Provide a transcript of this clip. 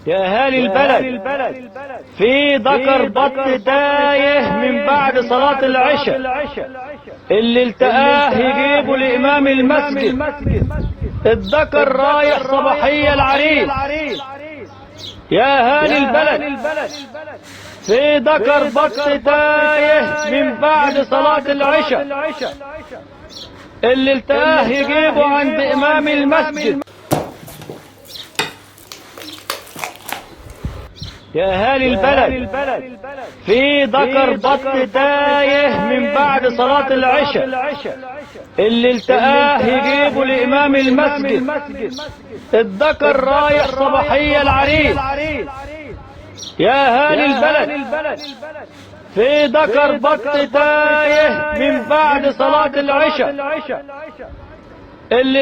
يا أهالي البلد، في ذكر بط تايه من بعد صلاة العشاء، اللي التقاه يجيبه لإمام المسجد. الذكر رايح صباحية العريس. يا أهالي البلد، في ذكر بط تايه من بعد صلاة العشاء، اللي التقاه يجيبه عند إمام المسجد. يا أهالي البلد، في ذكر بط تايه من بعد صلاة العشاء، اللي التقاه يجيبه لإمام المسجد. الذكر رايح صباحية العريس. يا أهالي البلد، في ذكر بط تايه من بعد صلاة العشاء، اللي